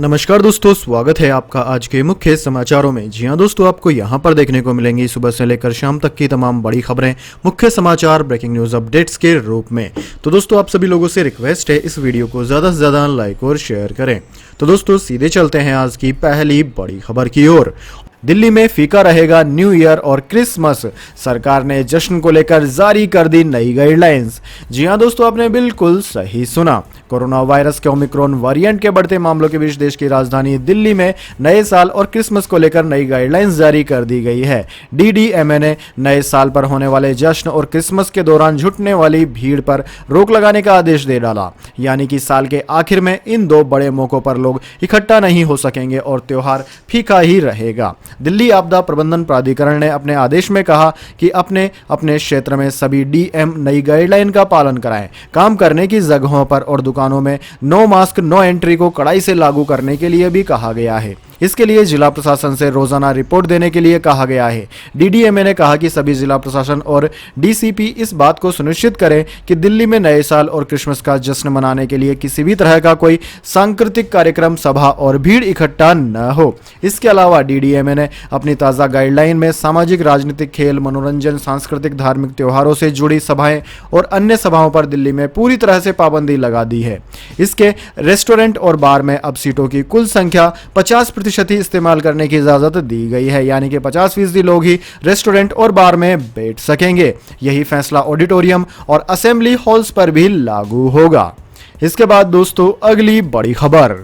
नमस्कार दोस्तों, स्वागत है आपका आज के मुख्य समाचारों में। जी हां दोस्तों, आपको यहां पर देखने को मिलेंगी सुबह से लेकर शाम तक की तमाम बड़ी खबरें, मुख्य समाचार, ब्रेकिंग न्यूज अपडेट्स के रूप में। तो दोस्तों, आप सभी लोगों से रिक्वेस्ट है इस वीडियो को ज़्यादा से ज़्यादा लाइक और शेयर करें। तो दोस्तों, सीधे चलते हैं आज की पहली बड़ी खबर की ओर। दिल्ली में फीका रहेगा न्यू ईयर और क्रिसमस, सरकार ने जश्न को लेकर जारी कर दी नई गाइडलाइंस। जी हां दोस्तों, आपने बिल्कुल सही सुना। कोरोना वायरस के ओमिक्रॉन वेरिएंट के बढ़ते मामलों के बीच देश की राजधानी दिल्ली में नए साल और क्रिसमस को लेकर नई गाइडलाइंस जारी कर दी गई है। डीडीएमए ने नए साल पर होने वाले जश्न और क्रिसमस के दौरान जुटने वाली भीड़ पर रोक लगाने का आदेश दे डाला, यानी कि साल के आखिर में इन दो बड़े मौकों पर लोग इकट्ठा नहीं हो सकेंगे और त्योहार फीका ही रहेगा। दिल्ली आपदा प्रबंधन प्राधिकरण ने अपने आदेश में कहा कि अपने अपने क्षेत्र में सभी डीएम नई गाइडलाइन का पालन कराएं। काम करने की जगहों पर और दुकानों में नो मास्क नो एंट्री को कड़ाई से लागू करने के लिए भी कहा गया है। इसके लिए जिला प्रशासन से रोजाना रिपोर्ट देने के लिए कहा गया है। डीडीएमए ने कहा कि सभी जिला प्रशासन और डीसीपी इस बात को सुनिश्चित करें कि दिल्ली में नए साल और क्रिसमस का जश्न मनाने के लिए किसी भी तरह का कोई सांस्कृतिक कार्यक्रम, सभा और भीड़ इकट्ठा न हो। इसके अलावा डीडीएमए ने अपनी ताज़ा गाइडलाइन में सामाजिक, राजनीतिक, खेल, मनोरंजन, सांस्कृतिक, धार्मिक त्योहारों से जुड़ी सभाएं और अन्य सभाओं पर दिल्ली में पूरी तरह से पाबंदी लगा दी है। इसके रेस्टोरेंट और बार में अब सीटों की कुल संख्या 50% ही इस्तेमाल करने की इजाजत दी गई है, यानी कि 50% लोग ही रेस्टोरेंट और बार में बैठ सकेंगे। यही फैसला ऑडिटोरियम और असेंबली हॉल्स पर भी लागू होगा। इसके बाद दोस्तों, अगली बड़ी खबर।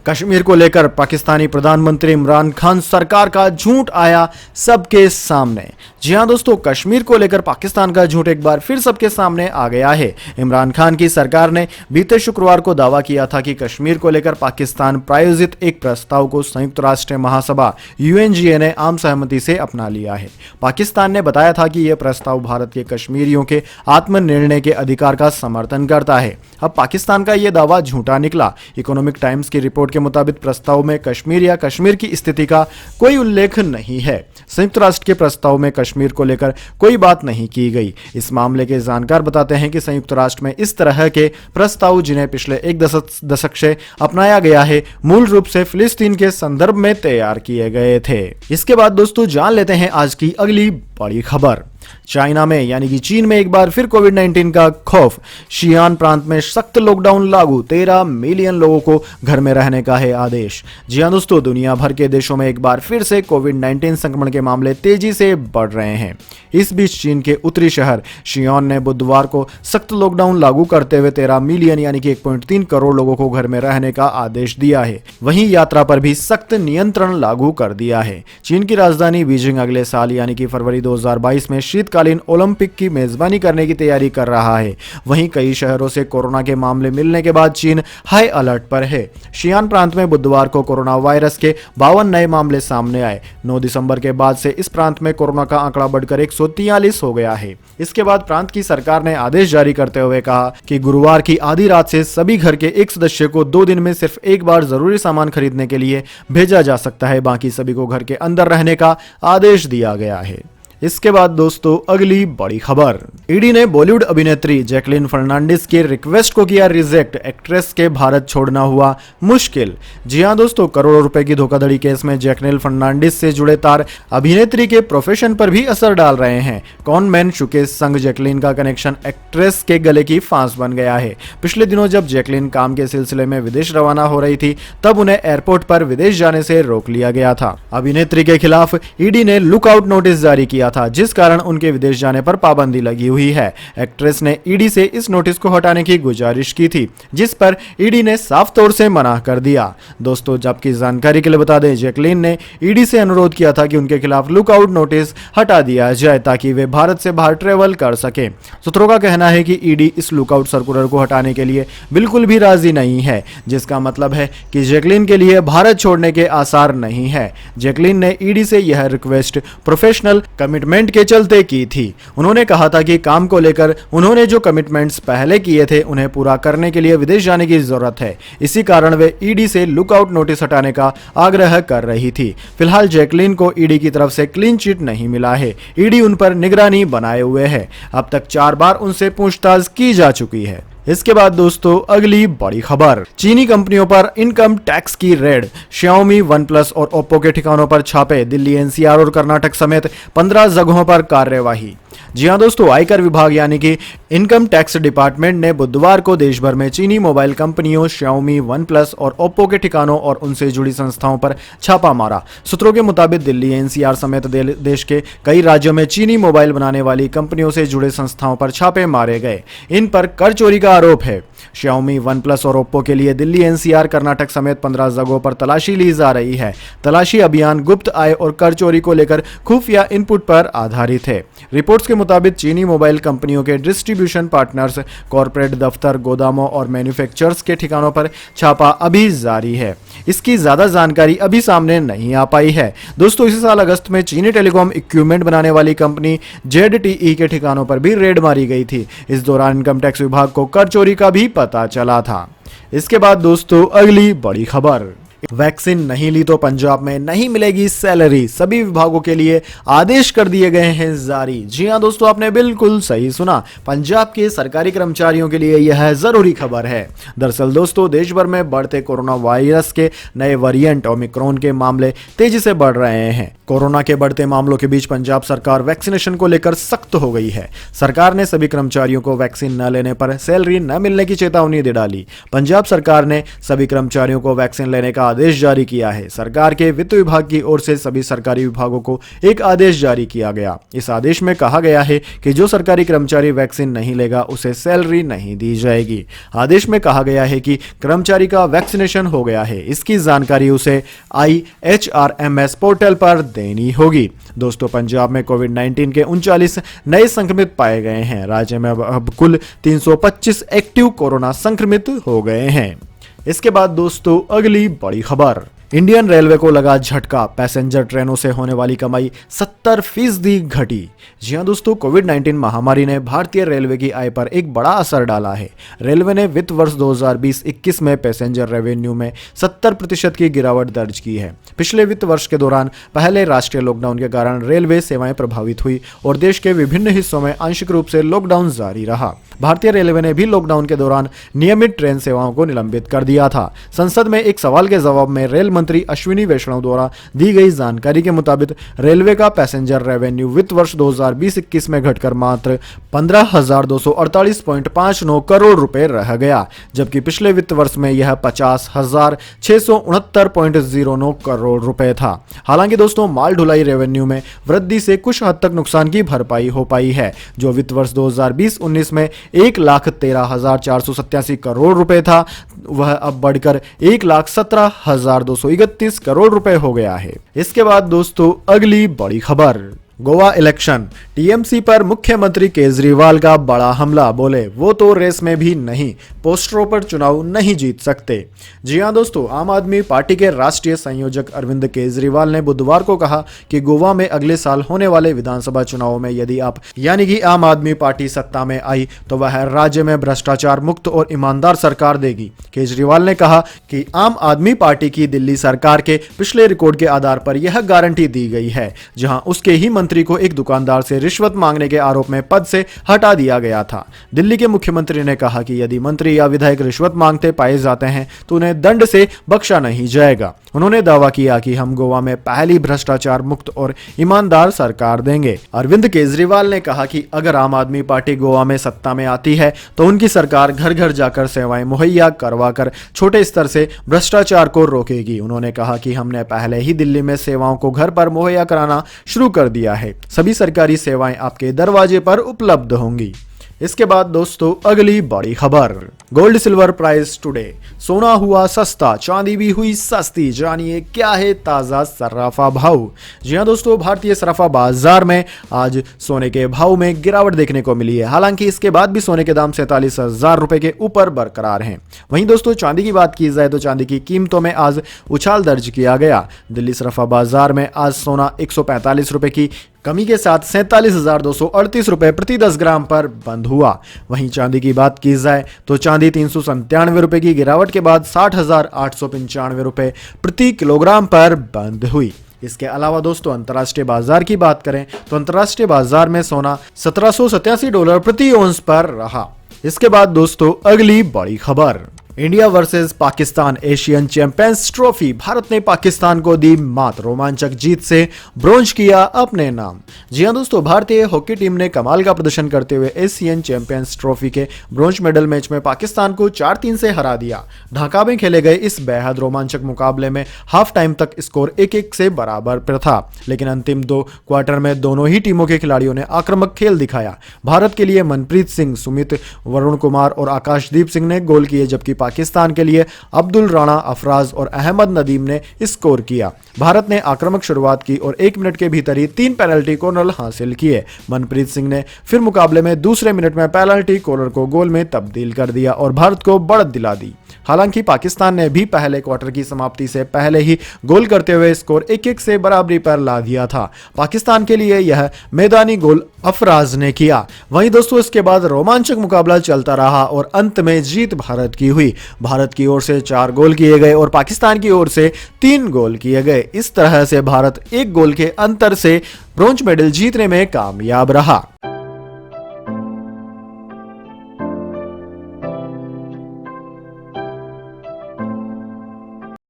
कश्मीर को लेकर पाकिस्तानी प्रधानमंत्री इमरान खान सरकार का झूठ आया सबके सामने। जी हां दोस्तों, कश्मीर को लेकर पाकिस्तान का झूठ एक बार फिर सबके सामने आ गया है। इमरान खान की सरकार ने बीते शुक्रवार को दावा किया था कि कश्मीर को लेकर पाकिस्तान प्रायोजित एक प्रस्ताव को संयुक्त राष्ट्र महासभा यूएनजीए ने आम सहमति से अपना लिया है। पाकिस्तान ने बताया था कि यह प्रस्ताव भारत के कश्मीरियों के आत्मनिर्णय के अधिकार का समर्थन करता है। अब पाकिस्तान का यह दावा झूठा निकला। इकोनॉमिक टाइम्स की रिपोर्ट के मुताबिक प्रस्ताव में कश्मीर या कश्मीर की स्थिति का कोई उल्लेख नहीं है। संयुक्त राष्ट्र के प्रस्ताव में कश्मीर को लेकर कोई बात नहीं की गई। इस मामले के जानकार बताते हैं कि संयुक्त राष्ट्र में इस तरह के प्रस्ताव, जिन्हें पिछले एक दशक से अपनाया गया है, मूल रूप से फिलिस्तीन के संदर्भ में तैयार किए गए थे। इसके बाद दोस्तों, जान लेते हैं आज की अगली बड़ी खबर। चाइना में यानी कि चीन में एक बार फिर कोविड-19 का खौफ। शियान प्रांत में सख्त लॉकडाउन लागू, 13 मिलियन लोगों को घर में रहने का है आदेश। जी हां दोस्तों, दुनिया भर के देशों में एक बार फिर से कोविड-19 संक्रमण के मामले तेजी से बढ़ रहे हैं। इस बीच चीन के उत्तरी शहर शियान ने बुधवार को सख्त लॉकडाउन लागू करते हुए 13 मिलियन यानी कि 1.3 करोड़ लोगों को घर में रहने का आदेश दिया है। वहीं यात्रा पर भी सख्त नियंत्रण लागू कर दिया है। चीन की राजधानी बीजिंग अगले साल यानी कि फरवरी 2022 में शीतकालीन ओलंपिक की मेजबानी करने की तैयारी कर रहा है। वहीं कई शहरों से कोरोना के मामले मिलने के बाद चीन हाई अलर्ट पर है। शियान प्रांत में बुधवार को कोरोना वायरस के 52 नए मामले सामने आए। 9 दिसंबर के बाद से इस प्रांत में कोरोना का आंकड़ा बढ़कर 143 हो गया है। इसके बाद प्रांत की सरकार ने आदेश जारी करते हुए कहा कि गुरुवार की आधी रात से सभी घर के एक सदस्य को 2 दिन में सिर्फ एक बार जरूरी सामान खरीदने के लिए भेजा जा सकता है। बाकी सभी को घर के अंदर रहने का आदेश दिया गया है। इसके बाद दोस्तों, अगली बड़ी खबर। ईडी ने बॉलीवुड अभिनेत्री जैकलीन फर्नांडिस के रिक्वेस्ट को किया रिजेक्ट, एक्ट्रेस के भारत छोड़ना हुआ मुश्किल। जी हां दोस्तों, करोड़ों रुपए की धोखाधड़ी केस में जैकलीन फर्नांडिस से जुड़े तार अभिनेत्री के प्रोफेशन पर भी असर डाल रहे हैं। कॉनमैन शोकेस संग जैकलीन का कनेक्शन एक्ट्रेस के गले की फांस बन गया है। पिछले दिनों जब जैकलीन काम के सिलसिले में विदेश रवाना हो रही थी, तब उन्हें एयरपोर्ट पर विदेश जाने से रोक लिया गया था। अभिनेत्री के खिलाफ ईडी ने लुकआउट नोटिस जारी किया था, जिस कारण उनके विदेश जाने पर पाबंदी लगी हुई है। एक्ट्रेस ने ईडी से इस नोटिस को हटाने की गुजारिश की थी, जिस पर ईडी ने साफ तौर से मना कर दिया। दोस्तों, जबकि जानकारी के लिए बता दें, जैकलीन ने ईडी से अनुरोध किया था कि उनके खिलाफ लुकआउट नोटिस हटा दिया जाए ताकि वे भारत से बाहर ट्रेवल कर सके। सूत्रों का कहना है कि ईडी इस लुकआउट सर्कुलर को हटाने के लिए बिल्कुल भी राजी नहीं है, जिसका मतलब है कि जैकलीन के लिए भारत छोड़ने के आसार नहीं है। जैकलीन ने ईडी से यह रिक्वेस्ट प्रोफेशनल कमिटमेंट के चलते की थी। उन्होंने कहा था कि काम को लेकर उन्होंने जो कमिटमेंट्स पहले किए थे उन्हें पूरा करने के लिए विदेश जाने की जरूरत है। इसी कारण वे ईडी से लुकआउट नोटिस हटाने का आग्रह कर रही थी। फिलहाल जैकलीन को ईडी की तरफ से क्लीन चिट नहीं मिला है। ईडी उन पर निगरानी बनाए हुए है। अब तक 4 बार उनसे पूछताछ की जा चुकी है। इसके बाद दोस्तों अगली बड़ी खबर, चीनी कंपनियों पर इनकम टैक्स की रेड, Xiaomi, OnePlus और Oppo के ठिकानों पर छापे, दिल्ली, एनसीआर और कर्नाटक समेत 15 जगहों पर कार्यवाही। जी हां दोस्तों, आयकर विभाग यानी कि इनकम टैक्स डिपार्टमेंट ने बुधवार को देश भर में चीनी मोबाइल कंपनियों Xiaomi, OnePlus और Oppo के ठिकानों और उनसे जुड़ी संस्थाओं पर छापा मारा। सूत्रों के मुताबिक दिल्ली, एनसीआर समेत देश के कई राज्यों में चीनी मोबाइल बनाने वाली कंपनियों से जुड़े संस्थाओं पर छापे मारे गए। इन पर कर चोरी का आरोप है। Xiaomi, OnePlus और Oppo के लिए दिल्ली, एनसीआर, कर्नाटक समेत 15 जगहों पर तलाशी ली जा रही है। तलाशी अभियान गुप्त आय और कर चोरी को लेकर खुफिया इनपुट पर आधारित है। रिपोर्ट्स के मुताबिक चीनी मोबाइल कंपनियों के डिस्ट्रीब्यूशन पार्टनर्स, कॉर्पोरेट दफ्तर, गोदामों और मैन्युफैक्चरर्स के ठिकानों पर छापा अभी जारी है। इसकी ज्यादा जानकारी अभी सामने नहीं आ पाई है। दोस्तों, इसी साल अगस्त में चीनी टेलीकॉम इक्विपमेंट बनाने वाली कंपनी ZTE के ठिकानों पर भी रेड मारी गई थी। इस दौरान इनकम टैक्स विभाग को कर चोरी का भी पता चला था। इसके बाद दोस्तों अगली बड़ी खबर, वैक्सीन नहीं ली तो पंजाब में नहीं मिलेगी सैलरी, सभी विभागों के लिए आदेश कर दिए गए हैं जारी। जी हां दोस्तों, आपने बिल्कुल सही सुना, पंजाब के सरकारी कर्मचारियों के लिए यह जरूरी खबर है। दरअसल दोस्तों, देश भर में बढ़ते कोरोना वायरस के नए वेरिएंट ओमिक्रॉन के मामले तेजी से बढ़ रहे हैं। कोरोना के बढ़ते मामलों के बीच पंजाब सरकार वैक्सीनेशन को लेकर सख्त हो गई है। सरकार ने सभी कर्मचारियों को वैक्सीन न लेने पर सैलरी न मिलने की चेतावनी दे डाली। पंजाब सरकार ने सभी कर्मचारियों को वैक्सीन लेने का आदेश जारी किया है। सरकार के वित्त विभाग की ओर से सभी सरकारी विभागों को एक आदेश जारी किया गया। इस आदेश में कहा गया है कि जो सरकारी कर्मचारी वैक्सीन नहीं लेगा उसे सैलरी नहीं दी जाएगी। आदेश में कहा गया है कि कर्मचारी का वैक्सीनेशन हो गया है, इसकी जानकारी उसे IHRMS पोर्टल पर देनी होगी। दोस्तों, पंजाब में कोविड-19 के 39 नए संक्रमित पाए गए हैं। राज्य में अब कुल 325 एक्टिव कोरोना संक्रमित हो गए हैं। इसके बाद दोस्तों अगली बड़ी खबर, इंडियन रेलवे को लगा झटका, पैसेंजर ट्रेनों से होने वाली कमाई 70% घटी। जी हां दोस्तों, कोविड-19 महामारी ने भारतीय रेलवे की आय पर एक बड़ा असर डाला है। रेलवे ने वित्त वर्ष 2020-21 में पैसेंजर रेवेन्यू में 70% की गिरावट दर्ज की है। पिछले वित्त वर्ष के दौरान पहले राष्ट्रीय लॉकडाउन के कारण रेलवे सेवाएं प्रभावित हुई और देश के विभिन्न हिस्सों में आंशिक रूप से लॉकडाउन जारी रहा। भारतीय रेलवे ने भी लॉकडाउन के दौरान नियमित ट्रेन सेवाओं को निलंबित कर दिया था। संसद में एक सवाल के जवाब में रेल मंत्री अश्विनी वैष्णव द्वारा दी गई जानकारी के मुताबिक रेलवे का पैसेंजर रेवेन्यू वित्त वर्ष 2020-21 में घटकर मात्र 15,248.59 करोड़ रुपए रह गया, जबकि पिछले वित्त वर्ष में यह 50,669.09 करोड़ रुपए था। हालांकि दोस्तों, माल ढुलाई रेवेन्यू में वृद्धि से कुछ हद तक नुकसान की भरपाई हो पाई है, जो वित्त वर्ष 2020-19 में 1,13,487 करोड़ रुपए था, वह अब बढ़कर 1,17,231 करोड़ रुपए हो गया है। इसके बाद दोस्तों अगली बड़ी खबर, गोवा इलेक्शन, टीएमसी पर मुख्यमंत्री केजरीवाल का बड़ा हमला, बोले वो तो रेस में भी नहीं, पोस्टरों पर चुनाव नहीं जीत सकते। जी हां दोस्तों, आम आदमी पार्टी के राष्ट्रीय संयोजक अरविंद केजरीवाल ने बुधवार को कहा कि गोवा में अगले साल होने वाले विधानसभा चुनावों में यदि आप यानी कि आम आदमी पार्टी सत्ता में आई तो वह राज्य में भ्रष्टाचार मुक्त और ईमानदार सरकार देगी। केजरीवाल ने कहा कि आम आदमी पार्टी की दिल्ली सरकार के पिछले रिकॉर्ड के आधार पर यह गारंटी दी गई है, जहां उसके ही मंत्री को एक दुकानदार से रिश्वत मांगने के आरोप में पद से हटा दिया गया था। दिल्ली के मुख्यमंत्री ने कहा कि यदि मंत्री या विधायक रिश्वत मांगते पाए जाते हैं तो उन्हें दंड से बख्शा नहीं जाएगा। उन्होंने दावा किया कि हम गोवा में पहली भ्रष्टाचार मुक्त और ईमानदार सरकार देंगे। अरविंद केजरीवाल ने कहा कि अगर आम आदमी पार्टी गोवा में सत्ता में आती है तो उनकी सरकार घर घर जाकर सेवाएं मुहैया करवाकर छोटे स्तर से भ्रष्टाचार को रोकेगी। उन्होंने कहा कि हमने पहले ही दिल्ली में सेवाओं को घर पर मुहैया कराना शुरू कर दिया है, सभी सरकारी सेवाएं आपके दरवाजे पर उपलब्ध होंगी। इसके बाद दोस्तों अगली बड़ी खबर, गोल्ड सिल्वर प्राइस टुडे, सोना हुआ सस्ता, चांदी भी हुई सस्ती, जानिए क्या है ताजा सराफा भाव। जी हां दोस्तों, भारतीय सराफा बाजार में आज सोने के भाव में गिरावट देखने को मिली है। हालांकि इसके बाद भी सोने के दाम 47,000 रुपए के ऊपर बरकरार हैं। वहीं दोस्तों चांदी की बात की जाए तो चांदी की कीमतों में आज उछाल दर्ज किया गया। दिल्ली सराफा बाजार में आज सोना 145 रुपए की कमी के साथ 47,238 रुपए प्रति 10 ग्राम पर बंद हुआ। वहीं चांदी की बात की जाए तो चांदी 397 रुपए की गिरावट के बाद 60,895 रुपए प्रति किलोग्राम पर बंद हुई। इसके अलावा दोस्तों अंतर्राष्ट्रीय बाजार की बात करें तो अंतर्राष्ट्रीय बाजार में सोना $1787 प्रति औंस पर रहा। इसके बाद दोस्तों अगली बड़ी खबर, India versus Pakistan Asian champions trophy. Bharat ने पाकिस्तान को दी मात, रोमांचक जीत से ब्रोंज किया अपने नाम। जी हां दोस्तों, भारतीय हॉकी टीम ने कमाल का प्रदर्शन करते हुए एशियन चैंपियंस ट्रॉफी के ब्रोंज मेडल मैच में पाकिस्तान को 4-3 से हरा दिया। ढाका में खेले गए इस बेहद रोमांचक मुकाबले में हाफ टाइम तक स्कोर 1-1 से बराबर पर था, लेकिन अंतिम 2 क्वार्टर में दोनों ही टीमों के खिलाड़ियों ने आक्रामक खेल दिखाया। भारत के लिए मनप्रीत सिंह, सुमित, वरुण कुमार और आकाशदीप सिंह ने गोल किए, जबकि पाकिस्तान के लिए अब्दुल राणा, अफराज और अहमद नदीम ने स्कोर किया। भारत ने आक्रामक शुरुआत की और 1 मिनट के भीतर ही 3 पेनल्टी कॉर्नर हासिल किए। मनप्रीत सिंह ने फिर मुकाबले में दूसरे मिनट में पेनल्टी कॉर्नर को गोल में तब्दील कर दिया और भारत को बढ़त दिला दी। हालांकि पाकिस्तान ने भी पहले क्वार्टर की समाप्ति से पहले ही गोल करते हुए स्कोर 1-1 से बराबरी पर ला दिया था। पाकिस्तान के लिए यह मैदानी गोल अफराज ने किया। वहीं दोस्तों इसके बाद रोमांचक मुकाबला चलता रहा और अंत में जीत भारत की हुई। भारत की ओर से 4 गोल किए गए और पाकिस्तान की ओर से 3 गोल किए गए। इस तरह से भारत 1 गोल के अंतर से ब्रोंज मेडल जीतने में कामयाब रहा।